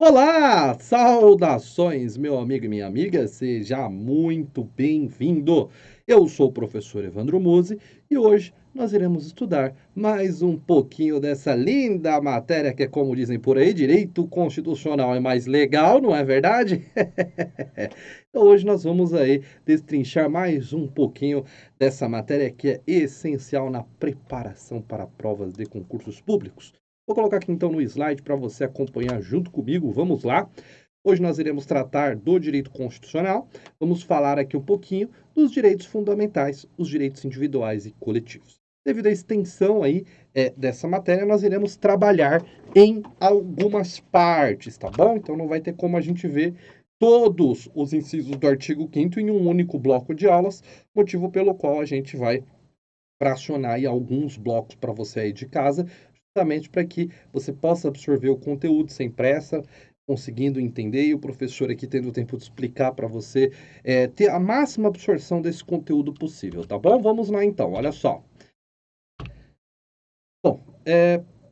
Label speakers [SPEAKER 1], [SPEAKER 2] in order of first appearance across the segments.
[SPEAKER 1] Olá, saudações, meu amigo e minha amiga, seja muito bem-vindo. Eu sou o professor Evandro Musi e hoje nós iremos estudar mais um pouquinho dessa linda matéria que é, como dizem por aí, direito constitucional é mais legal, não é verdade? Então hoje nós vamos aí destrinchar mais um pouquinho dessa matéria que é essencial na preparação para provas de concursos públicos. Vou colocar aqui então no slide para você acompanhar junto comigo. Vamos lá. Hoje nós iremos tratar do direito constitucional. Vamos falar aqui um pouquinho dos direitos fundamentais, os direitos individuais e coletivos. Devido à extensão aí dessa matéria, nós iremos trabalhar em algumas partes, tá bom? Então não vai ter como a gente ver todos os incisos do artigo 5º em um único bloco de aulas, motivo pelo qual a gente vai fracionar aí alguns blocos para você aí de casa, justamente para que você possa absorver o conteúdo sem pressa, conseguindo entender, e o professor aqui tendo tempo de explicar para você ter a máxima absorção desse conteúdo possível, tá bom? Vamos lá então, olha só. Bom,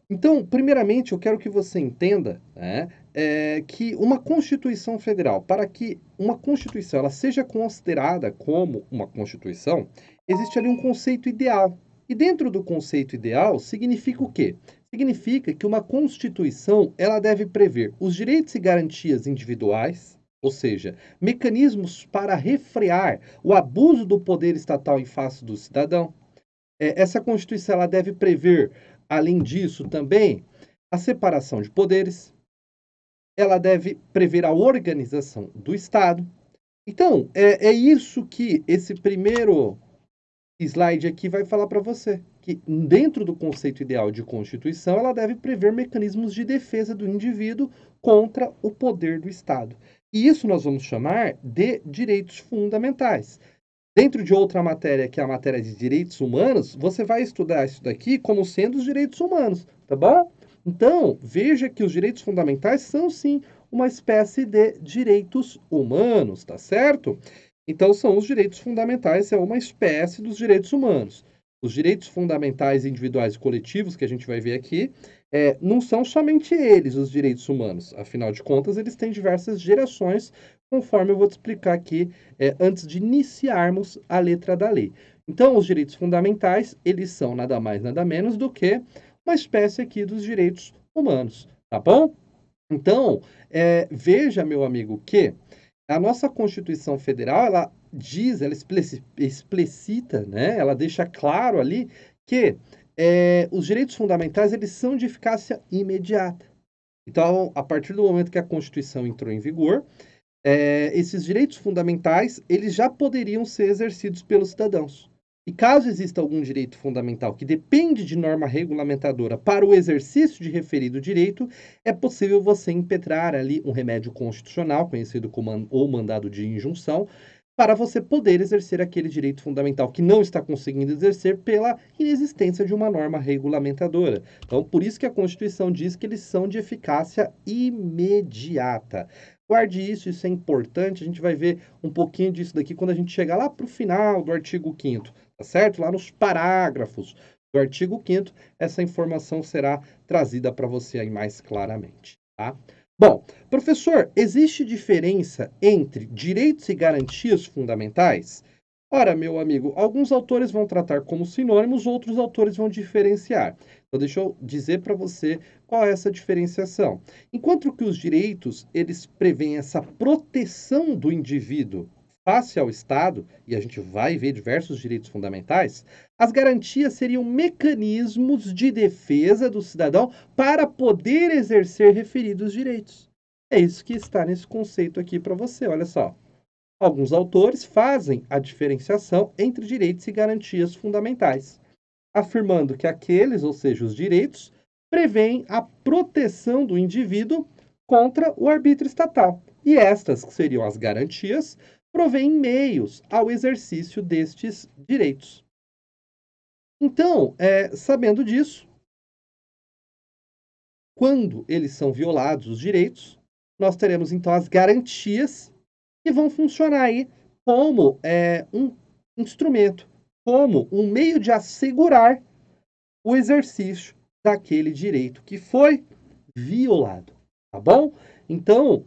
[SPEAKER 1] então, primeiramente, eu quero que você entenda, né, que uma Constituição Federal, para que uma Constituição ela seja considerada como uma Constituição, existe ali um conceito ideal. E dentro do conceito ideal, significa o quê? Significa que uma Constituição ela deve prever os direitos e garantias individuais, ou seja, mecanismos para refrear o abuso do poder estatal em face do cidadão. Essa Constituição ela deve prever, além disso, também a separação de poderes, ela deve prever a organização do Estado. Então, é isso que esse primeiro slide aqui vai falar para você, que dentro do conceito ideal de Constituição, ela deve prever mecanismos de defesa do indivíduo contra o poder do Estado. E isso nós vamos chamar de direitos fundamentais. Dentro de outra matéria, que é a matéria de direitos humanos, você vai estudar isso daqui como sendo os direitos humanos, tá bom? Então, veja que os direitos fundamentais são, sim, uma espécie de direitos humanos, tá certo? Então, são os direitos fundamentais, é uma espécie dos direitos humanos. Os direitos fundamentais individuais e coletivos, que a gente vai ver aqui, não são somente eles os direitos humanos. Afinal de contas, eles têm diversas gerações, conforme eu vou te explicar aqui antes de iniciarmos a letra da lei. Então, os direitos fundamentais, eles são nada mais, nada menos do que uma espécie aqui dos direitos humanos, tá bom? Então, veja, meu amigo, que a nossa Constituição Federal, ela diz, ela explicita, né? Ela deixa claro ali que os direitos fundamentais, eles são de eficácia imediata. Então, a partir do momento que a Constituição entrou em vigor, esses direitos fundamentais, eles já poderiam ser exercidos pelos cidadãos. E caso exista algum direito fundamental que depende de norma regulamentadora para o exercício de referido direito, é possível você impetrar ali um remédio constitucional, conhecido como ou mandado de injunção, para você poder exercer aquele direito fundamental que não está conseguindo exercer pela inexistência de uma norma regulamentadora. Então, por isso que a Constituição diz que eles são de eficácia imediata. Guarde isso, isso é importante. A gente vai ver um pouquinho disso daqui quando a gente chegar lá para o final do artigo 5º, tá certo? Lá nos parágrafos do artigo 5º, essa informação será trazida para você aí mais claramente, tá? Bom, professor, existe diferença entre direitos e garantias fundamentais? Ora, meu amigo, alguns autores vão tratar como sinônimos, outros autores vão diferenciar. Então, deixa eu dizer para você qual é essa diferenciação. Enquanto que os direitos, eles prevêem essa proteção do indivíduo face ao Estado, e a gente vai ver diversos direitos fundamentais, as garantias seriam mecanismos de defesa do cidadão para poder exercer referidos direitos. É isso que está nesse conceito aqui para você, olha só. Alguns autores fazem a diferenciação entre direitos e garantias fundamentais, afirmando que aqueles, ou seja, os direitos, prevêem a proteção do indivíduo contra o arbítrio estatal. E estas, que seriam as garantias, provêm meios ao exercício destes direitos. Então, sabendo disso, quando eles são violados os direitos, nós teremos então as garantias que vão funcionar aí como um instrumento, como um meio de assegurar o exercício daquele direito que foi violado, tá bom? Então,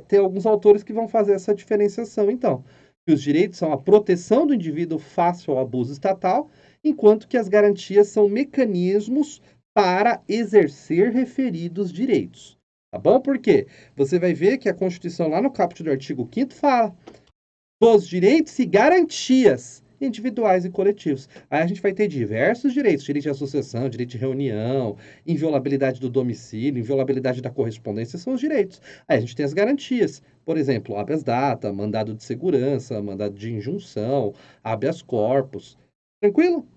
[SPEAKER 1] tem alguns autores que vão fazer essa diferenciação, então, que os direitos são a proteção do indivíduo face ao abuso estatal, enquanto que as garantias são mecanismos para exercer referidos direitos. Tá bom? Por quê? Você vai ver que a Constituição, lá no caput do artigo 5º, fala dos direitos e garantias individuais e coletivos. Aí a gente vai ter diversos direitos: direito de associação, direito de reunião, inviolabilidade do domicílio, inviolabilidade da correspondência, são os direitos. Aí a gente tem as garantias, por exemplo, habeas data, mandado de segurança, mandado de injunção, habeas corpus. Tranquilo?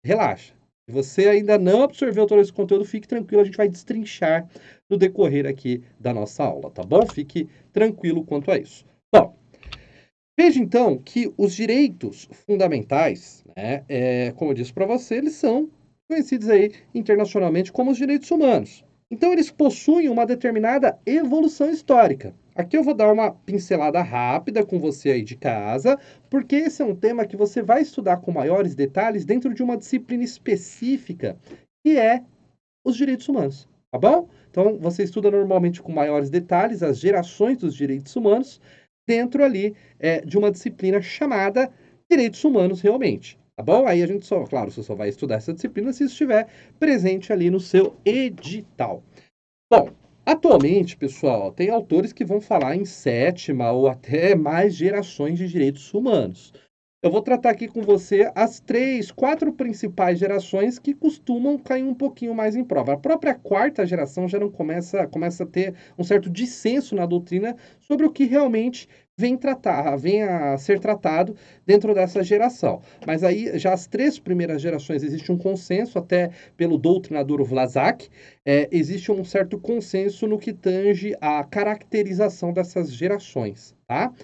[SPEAKER 1] Relaxa. Se você ainda não absorveu todo esse conteúdo, fique tranquilo, a gente vai destrinchar no decorrer aqui da nossa aula, tá bom? Fique tranquilo quanto a isso. Bom, veja então que os direitos fundamentais, né, como eu disse para você, eles são conhecidos aí internacionalmente como os direitos humanos. Então eles possuem uma determinada evolução histórica. Aqui eu vou dar uma pincelada rápida com você aí de casa, porque esse é um tema que você vai estudar com maiores detalhes dentro de uma disciplina específica, que é os direitos humanos, tá bom? Então você estuda normalmente com maiores detalhes as gerações dos direitos humanos, dentro ali de uma disciplina chamada Direitos Humanos realmente, tá bom? Aí a gente só, claro, você só vai estudar essa disciplina se estiver presente ali no seu edital. Bom, atualmente, pessoal, tem autores que vão falar em 7ª ou até mais gerações de direitos humanos. Eu vou tratar aqui com você as 3, 4 principais gerações que costumam cair um pouquinho mais em prova. A própria 4ª geração já não começa a ter um certo dissenso na doutrina sobre o que realmente vem a ser tratado dentro dessa geração. Mas aí, já as 3 primeiras gerações, existe um consenso, até pelo doutrinador Vlasak, existe um certo consenso no que tange a caracterização dessas gerações, tá?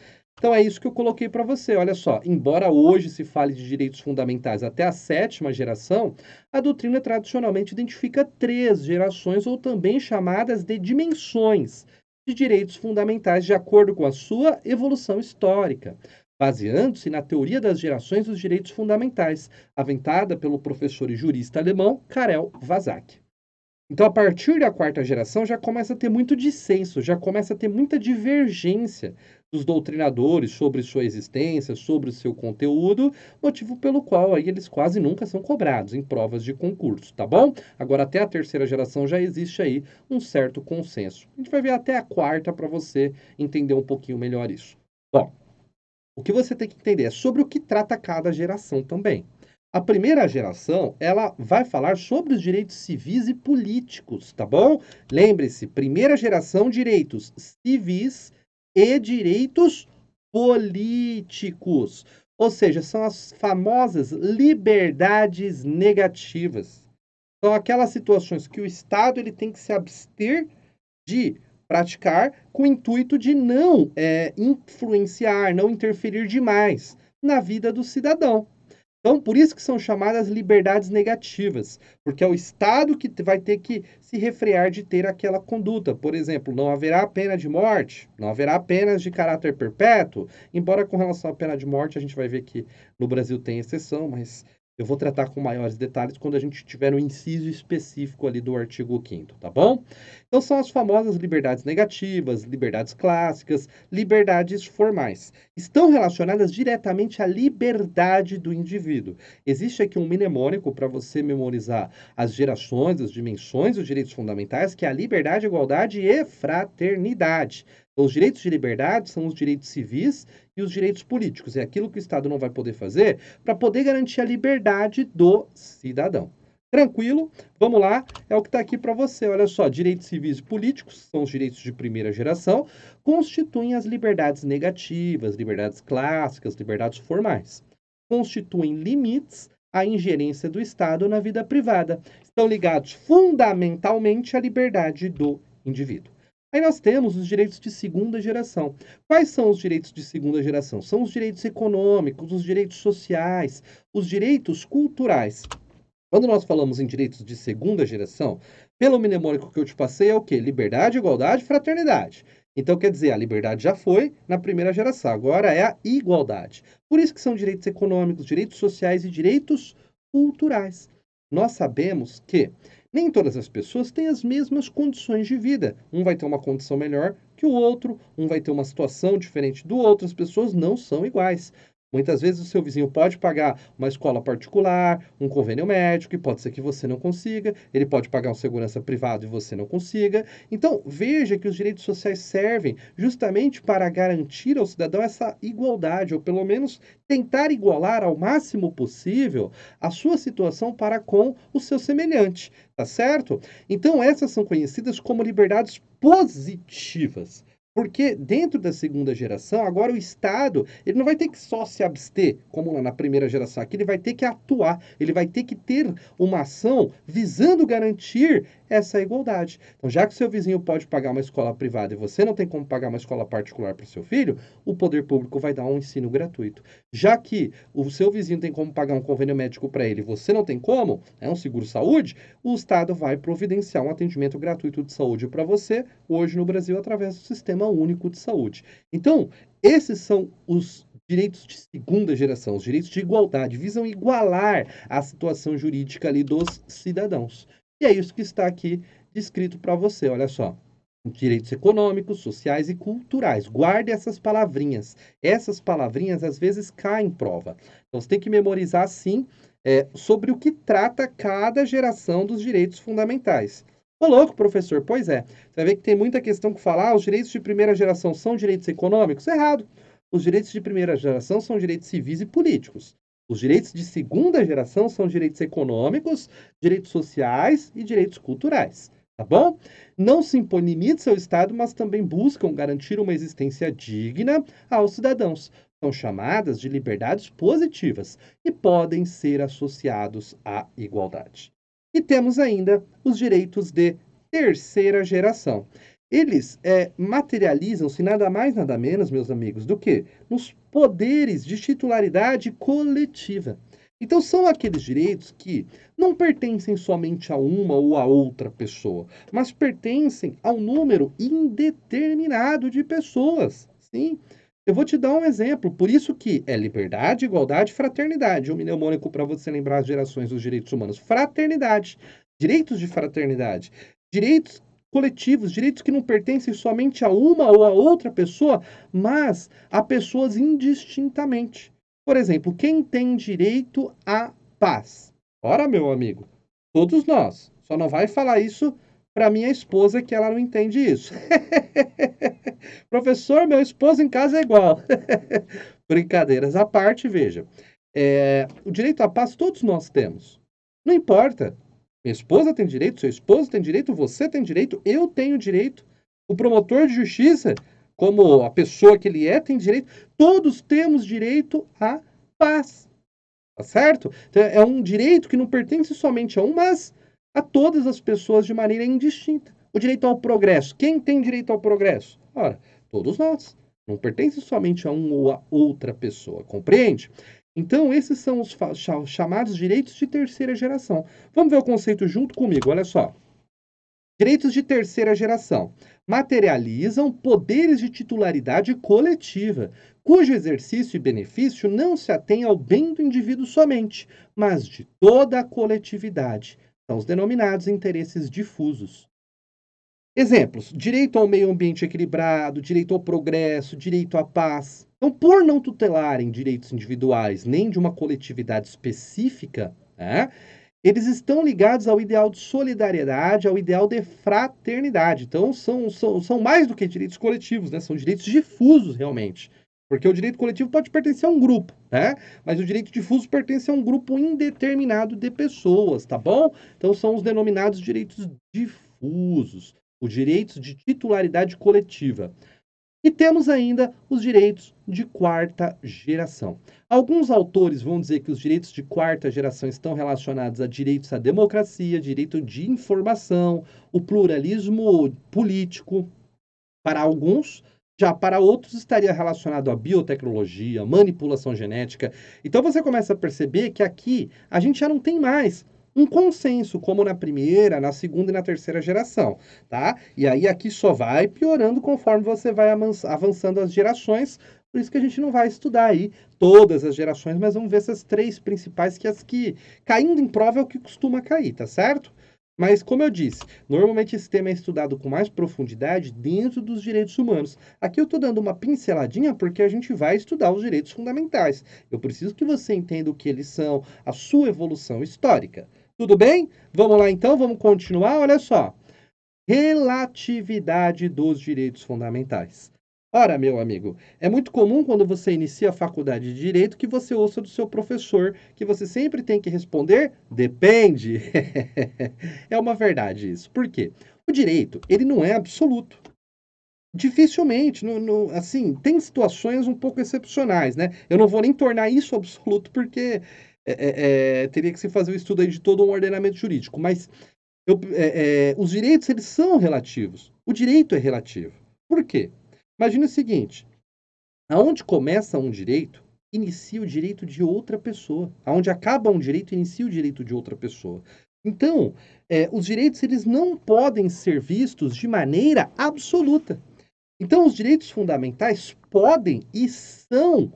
[SPEAKER 1] Então é isso que eu coloquei para você. Olha só, embora hoje se fale de direitos fundamentais até a 7ª geração, a doutrina tradicionalmente identifica 3 gerações, ou também chamadas de dimensões de direitos fundamentais, de acordo com a sua evolução histórica, baseando-se na teoria das gerações dos direitos fundamentais, aventada pelo professor e jurista alemão Karel Vazak. Então, a partir da 4ª geração, já começa a ter muito dissenso, já começa a ter muita divergência dos doutrinadores sobre sua existência, sobre o seu conteúdo, motivo pelo qual aí eles quase nunca são cobrados em provas de concurso, tá bom? Agora, até a 3ª geração já existe aí um certo consenso. A gente vai ver até a 4ª para você entender um pouquinho melhor isso. Bom, o que você tem que entender é sobre o que trata cada geração também. A primeira geração, ela vai falar sobre os direitos civis e políticos, tá bom? Lembre-se, primeira geração, direitos civis e direitos políticos. Ou seja, são as famosas liberdades negativas. São aquelas situações que o Estado ele tem que se abster de praticar com o intuito de não influenciar, não interferir demais na vida do cidadão. Então, por isso que são chamadas liberdades negativas, porque é o Estado que vai ter que se refrear de ter aquela conduta. Por exemplo, não haverá pena de morte, não haverá penas de caráter perpétuo, embora com relação à pena de morte a gente vai ver que no Brasil tem exceção, mas eu vou tratar com maiores detalhes quando a gente tiver no inciso específico ali do artigo 5º, tá bom? Então são as famosas liberdades negativas, liberdades clássicas, liberdades formais. Estão relacionadas diretamente à liberdade do indivíduo. Existe aqui um mnemônico para você memorizar as gerações, as dimensões dos direitos fundamentais, que é a liberdade, igualdade e fraternidade. Então, os direitos de liberdade são os direitos civis e os direitos políticos. É aquilo que o Estado não vai poder fazer para poder garantir a liberdade do cidadão. Tranquilo? Vamos lá, é o que está aqui para você. Olha só, direitos civis e políticos são os direitos de primeira geração, constituem as liberdades negativas, liberdades clássicas, liberdades formais. Constituem limites à ingerência do Estado na vida privada. Estão ligados fundamentalmente à liberdade do indivíduo. Aí nós temos os direitos de segunda geração. Quais são os direitos de segunda geração? São os direitos econômicos, os direitos sociais, os direitos culturais. Quando nós falamos em direitos de segunda geração, pelo mnemônico que eu te passei, é o quê? Liberdade, igualdade e fraternidade. Então, quer dizer, a liberdade já foi na primeira geração, agora é a igualdade. Por isso que são direitos econômicos, direitos sociais e direitos culturais. Nós sabemos que Nem todas as pessoas têm as mesmas condições de vida. Um vai ter uma condição melhor que o outro, um vai ter uma situação diferente do outro, as pessoas não são iguais. Muitas vezes o seu vizinho pode pagar uma escola particular, um convênio médico, e pode ser que você não consiga. Ele pode pagar um segurança privado e você não consiga. Então, veja que os direitos sociais servem justamente para garantir ao cidadão essa igualdade, ou pelo menos tentar igualar ao máximo possível a sua situação para com o seu semelhante, tá certo? Então, essas são conhecidas como liberdades positivas. Porque dentro da segunda geração, agora o Estado, ele não vai ter que só se abster, como lá na primeira geração. Aqui ele vai ter que atuar, ele vai ter que ter uma ação visando garantir essa igualdade. Então, já que seu vizinho pode pagar uma escola privada e você não tem como pagar uma escola particular para o seu filho, o poder público vai dar um ensino gratuito. Já que o seu vizinho tem como pagar um convênio médico para ele e você não tem como, é um seguro-saúde, o Estado vai providenciar um atendimento gratuito de saúde para você, hoje no Brasil, através do Sistema Único de Saúde. Então, esses são os direitos de segunda geração, os direitos de igualdade, visam igualar a situação jurídica ali dos cidadãos. E é isso que está aqui descrito para você, olha só. Direitos econômicos, sociais e culturais. Guarde essas palavrinhas. Essas palavrinhas às vezes caem em prova. Então você tem que memorizar sim sobre o que trata cada geração dos direitos fundamentais. Ô louco, professor, pois é. Você vai ver que tem muita questão que falar, os direitos de primeira geração são direitos econômicos? Errado. Os direitos de primeira geração são direitos civis e políticos. Os direitos de segunda geração são direitos econômicos, direitos sociais e direitos culturais. Tá bom? Não se impõe limites ao Estado, mas também buscam garantir uma existência digna aos cidadãos. São chamadas de liberdades positivas e podem ser associados à igualdade. E temos ainda os direitos de terceira geração. Eles materializam-se nada mais, nada menos, meus amigos, do que nos poderes de titularidade coletiva. Então, são aqueles direitos que não pertencem somente a uma ou a outra pessoa, mas pertencem a um número indeterminado de pessoas. Sim, eu vou te dar um exemplo. Por isso que é liberdade, igualdade, fraternidade. Um mnemônico para você lembrar as gerações dos direitos humanos. Fraternidade. Direitos de fraternidade. Direitos coletivos, direitos que não pertencem somente a uma ou a outra pessoa, mas a pessoas indistintamente. Por exemplo, quem tem direito à paz? Ora, meu amigo, todos nós. Só não vai falar isso para minha esposa, que ela não entende isso. Professor, meu esposo em casa é igual. Brincadeiras à parte, veja. O direito à paz todos nós temos. Não importa. Minha esposa tem direito, seu esposo tem direito, você tem direito, eu tenho direito. O promotor de justiça, como a pessoa que ele é, tem direito. Todos temos direito à paz. Tá certo? Então, é um direito que não pertence somente a um, mas a todas as pessoas de maneira indistinta. O direito ao progresso. Quem tem direito ao progresso? Ora, todos nós. Não pertence somente a um ou a outra pessoa. Compreende? Então, esses são os chamados direitos de terceira geração. Vamos ver o conceito junto comigo, olha só. Direitos de terceira geração materializam poderes de titularidade coletiva, cujo exercício e benefício não se atém ao bem do indivíduo somente, mas de toda a coletividade. São os denominados interesses difusos. Exemplos: direito ao meio ambiente equilibrado, direito ao progresso, direito à paz. Então, por não tutelarem direitos individuais nem de uma coletividade específica, né, eles estão ligados ao ideal de solidariedade, ao ideal de fraternidade. Então, são mais do que direitos coletivos, né? São direitos difusos, realmente. Porque o direito coletivo pode pertencer a um grupo, né? Mas o direito difuso pertence a um grupo indeterminado de pessoas, tá bom? Então, são os denominados direitos difusos, os direitos de titularidade coletiva. E temos ainda os direitos de quarta geração. Alguns autores vão dizer que os direitos de quarta geração estão relacionados a direitos à democracia, direito de informação, o pluralismo político. Para alguns, já para outros estaria relacionado à biotecnologia, manipulação genética. Então você começa a perceber que aqui a gente já não tem mais um consenso, como na primeira, na segunda e na terceira geração, tá? E aí aqui só vai piorando conforme você vai avançando as gerações, por isso que a gente não vai estudar aí todas as gerações, mas vamos ver essas três principais, que as que, caindo em prova, é o que costuma cair, tá certo? Mas, como eu disse, normalmente esse tema é estudado com mais profundidade dentro dos direitos humanos. Aqui eu estou dando uma pinceladinha porque a gente vai estudar os direitos fundamentais. Eu preciso que você entenda o que eles são, a sua evolução histórica. Tudo bem? Vamos lá então, vamos continuar? Olha só. Relatividade dos direitos fundamentais. Ora, meu amigo, é muito comum quando você inicia a faculdade de Direito que você ouça do seu professor que você sempre tem que responder depende. É uma verdade isso. Por quê? O direito, ele não é absoluto. Dificilmente, assim, tem situações um pouco excepcionais, né? Eu não vou nem tornar isso absoluto porque teria que se fazer o estudo aí de todo um ordenamento jurídico, mas os direitos, eles são relativos. O direito é relativo. Por quê? Imagina o seguinte, aonde começa um direito, inicia o direito de outra pessoa. Aonde acaba um direito, inicia o direito de outra pessoa. Então, os direitos, eles não podem ser vistos de maneira absoluta. Então, os direitos fundamentais podem e são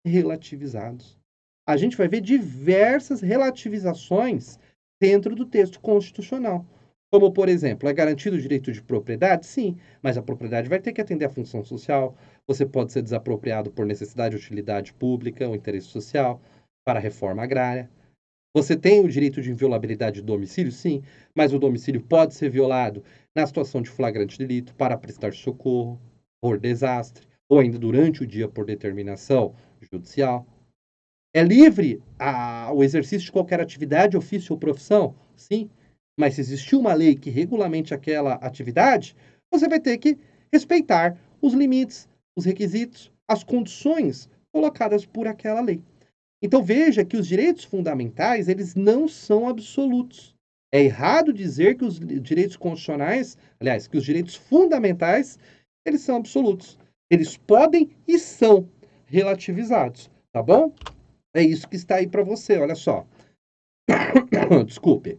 [SPEAKER 1] relativizados. A gente vai ver diversas relativizações dentro do texto constitucional. Como, por exemplo, é garantido o direito de propriedade? Sim, mas a propriedade vai ter que atender à função social. Você pode ser desapropriado por necessidade ou utilidade pública ou interesse social, para a reforma agrária. Você tem o direito de inviolabilidade do domicílio? Sim, mas o domicílio pode ser violado na situação de flagrante delito, para prestar socorro, por desastre, ou ainda durante o dia por determinação judicial. É livre o exercício de qualquer atividade, ofício ou profissão? Sim. Mas se existiu uma lei que regulamente aquela atividade, você vai ter que respeitar os limites, os requisitos, as condições colocadas por aquela lei. Então veja que os direitos fundamentais, eles não são absolutos. É errado dizer que os direitos constitucionais, aliás, que os direitos fundamentais, eles são absolutos. Eles podem e são relativizados, tá bom? É isso que está aí para você, olha só. Desculpe.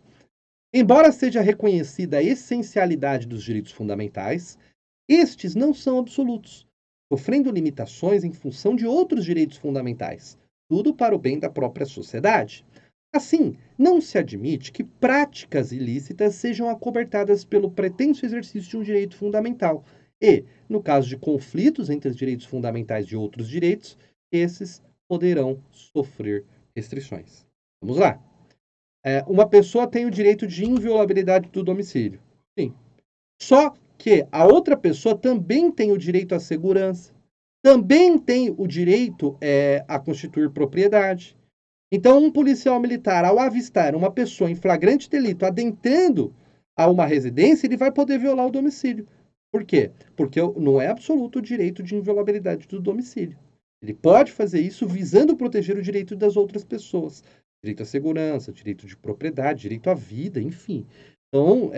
[SPEAKER 1] Embora seja reconhecida a essencialidade dos direitos fundamentais, estes não são absolutos, sofrendo limitações em função de outros direitos fundamentais, tudo para o bem da própria sociedade. Assim, não se admite que práticas ilícitas sejam acobertadas pelo pretenso exercício de um direito fundamental e, no caso de conflitos entre os direitos fundamentais e outros direitos, esses poderão sofrer restrições. Vamos lá. Uma pessoa tem o direito de inviolabilidade do domicílio. Sim. Só que a outra pessoa também tem o direito à segurança, também tem o direito a constituir propriedade. Então, um policial militar, ao avistar uma pessoa em flagrante delito adentrando a uma residência, ele vai poder violar o domicílio. Por quê? Porque não é absoluto o direito de inviolabilidade do domicílio. Ele pode fazer isso visando proteger o direito das outras pessoas. Direito à segurança, direito de propriedade, direito à vida, enfim. Então,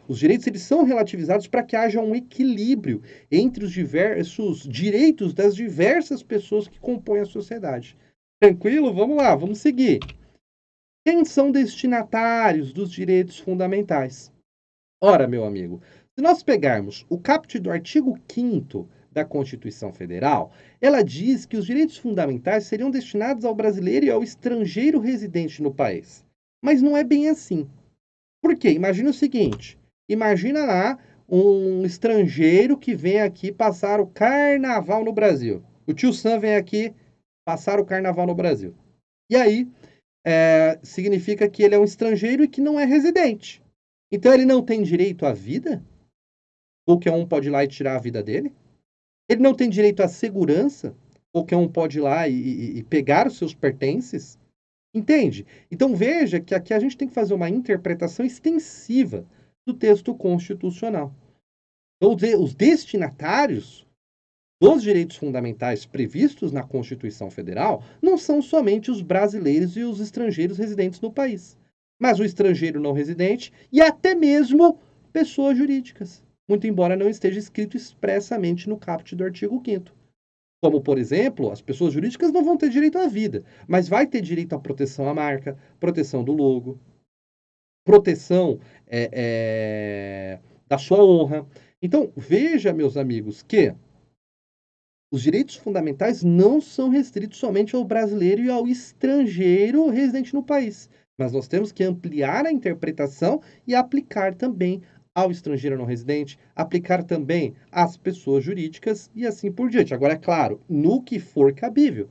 [SPEAKER 1] os direitos eles são relativizados para que haja um equilíbrio entre os diversos direitos das diversas pessoas que compõem a sociedade. Tranquilo? Vamos lá, vamos seguir. Quem são destinatários dos direitos fundamentais? Ora, meu amigo, se nós pegarmos o caput do artigo 5º da Constituição Federal, ela diz que os direitos fundamentais seriam destinados ao brasileiro e ao estrangeiro residente no país. Mas não é bem assim. Por quê? Imagina o seguinte, imagina lá um estrangeiro que vem aqui passar o carnaval no Brasil. O tio Sam vem aqui passar o carnaval no Brasil. E aí, significa que ele é um estrangeiro e que não é residente. Então ele não tem direito à vida? Qualquer um pode ir lá e tirar a vida dele? Ele não tem direito à segurança? Qualquer um pode ir lá e pegar os seus pertences? Entende? Então veja que aqui a gente tem que fazer uma interpretação extensiva do texto constitucional. Então, os destinatários dos direitos fundamentais previstos na Constituição Federal não são somente os brasileiros e os estrangeiros residentes no país, mas o estrangeiro não residente e até mesmo pessoas jurídicas, muito embora não esteja escrito expressamente no caput do artigo 5º. Como, por exemplo, as pessoas jurídicas não vão ter direito à vida, mas vai ter direito à proteção à marca, proteção do logo, proteção da sua honra. Então, veja, meus amigos, que os direitos fundamentais não são restritos somente ao brasileiro e ao estrangeiro residente no país, mas nós temos que ampliar a interpretação e aplicar também ao estrangeiro não residente, aplicar também às pessoas jurídicas e assim por diante. Agora, é claro, no que for cabível.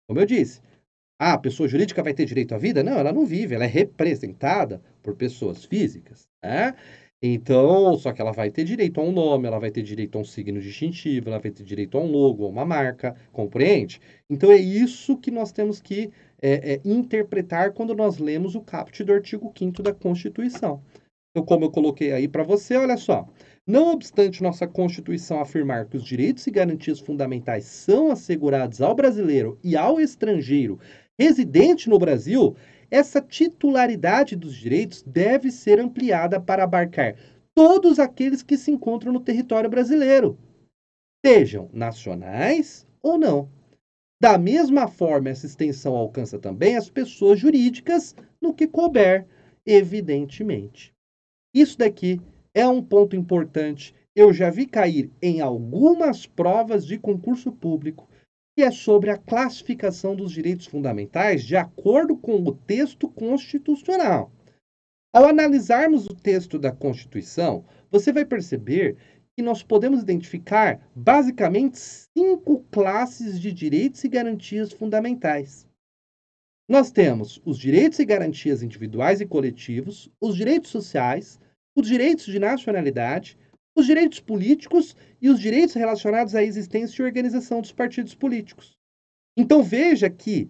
[SPEAKER 1] Como eu disse, a pessoa jurídica vai ter direito à vida? Não, ela não vive, ela é representada por pessoas físicas, né? Então, só que ela vai ter direito a um nome, ela vai ter direito a um signo distintivo, ela vai ter direito a um logo, a uma marca, compreende? Então, é isso que nós temos que interpretar quando nós lemos o caput do artigo 5º da Constituição. Então, como eu coloquei aí para você, olha só. Não obstante nossa Constituição afirmar que os direitos e garantias fundamentais são assegurados ao brasileiro e ao estrangeiro residente no Brasil, essa titularidade dos direitos deve ser ampliada para abarcar todos aqueles que se encontram no território brasileiro, sejam nacionais ou não. Da mesma forma, essa extensão alcança também as pessoas jurídicas no que couber, evidentemente. Isso daqui é um ponto importante. Eu já vi cair em algumas provas de concurso público, que é sobre a classificação dos direitos fundamentais de acordo com o texto constitucional. Ao analisarmos o texto da Constituição, você vai perceber que nós podemos identificar basicamente 5 classes de direitos e garantias fundamentais. Nós temos os direitos e garantias individuais e coletivos, os direitos sociais, os direitos de nacionalidade, os direitos políticos e os direitos relacionados à existência e organização dos partidos políticos. Então veja que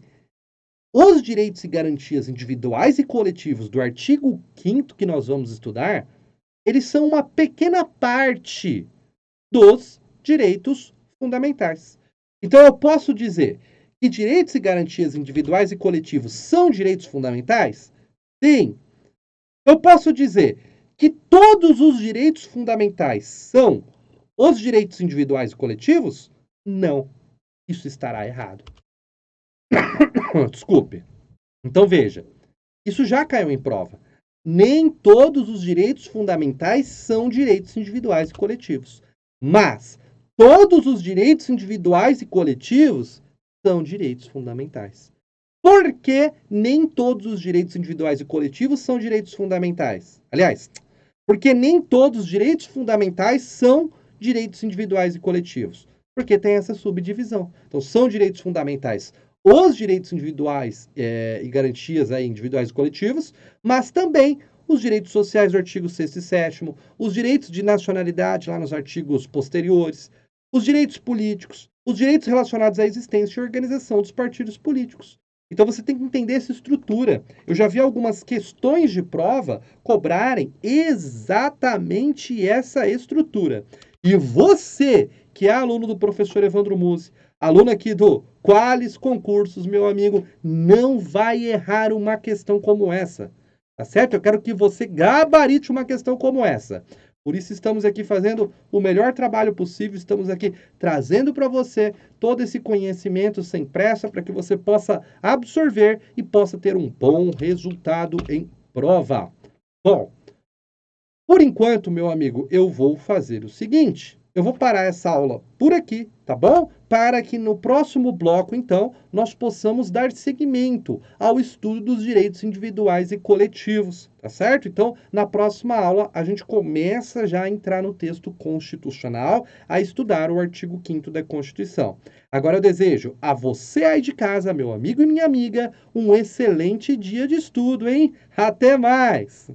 [SPEAKER 1] os direitos e garantias individuais e coletivos do artigo 5º que nós vamos estudar, eles são uma pequena parte dos direitos fundamentais. Então eu posso dizer que direitos e garantias individuais e coletivos são direitos fundamentais? Sim. Eu posso dizer que todos os direitos fundamentais são os direitos individuais e coletivos? Não. Isso estará errado. Desculpe. Então veja, isso já caiu em prova. Nem todos os direitos fundamentais são direitos individuais e coletivos. Mas todos os direitos individuais e coletivos são direitos fundamentais. Por que nem todos os direitos individuais e coletivos são direitos fundamentais? Aliás, porque nem todos os direitos fundamentais são direitos individuais e coletivos. Porque tem essa subdivisão. Então, são direitos fundamentais os direitos individuais e garantias individuais e coletivos, mas também os direitos sociais do artigo 6º e 7º, os direitos de nacionalidade lá nos artigos posteriores, os direitos políticos, os direitos relacionados à existência e organização dos partidos políticos. Então você tem que entender essa estrutura. Eu já vi algumas questões de prova cobrarem exatamente essa estrutura. E você, que é aluno do professor Evandro Musi, aluno aqui do Qualis Concursos, meu amigo, não vai errar uma questão como essa. Tá certo? Eu quero que você gabarite uma questão como essa. Por isso estamos aqui fazendo o melhor trabalho possível, estamos aqui trazendo para você todo esse conhecimento sem pressa para que você possa absorver e possa ter um bom resultado em prova. Bom, por enquanto, meu amigo, eu vou fazer o seguinte, eu vou parar essa aula por aqui, tá bom? Para que no próximo bloco, então, nós possamos dar seguimento ao estudo dos direitos individuais e coletivos, tá certo? Então, na próxima aula, a gente começa já a entrar no texto constitucional, a estudar o artigo 5º da Constituição. Agora eu desejo a você aí de casa, meu amigo e minha amiga, um excelente dia de estudo, hein? Até mais!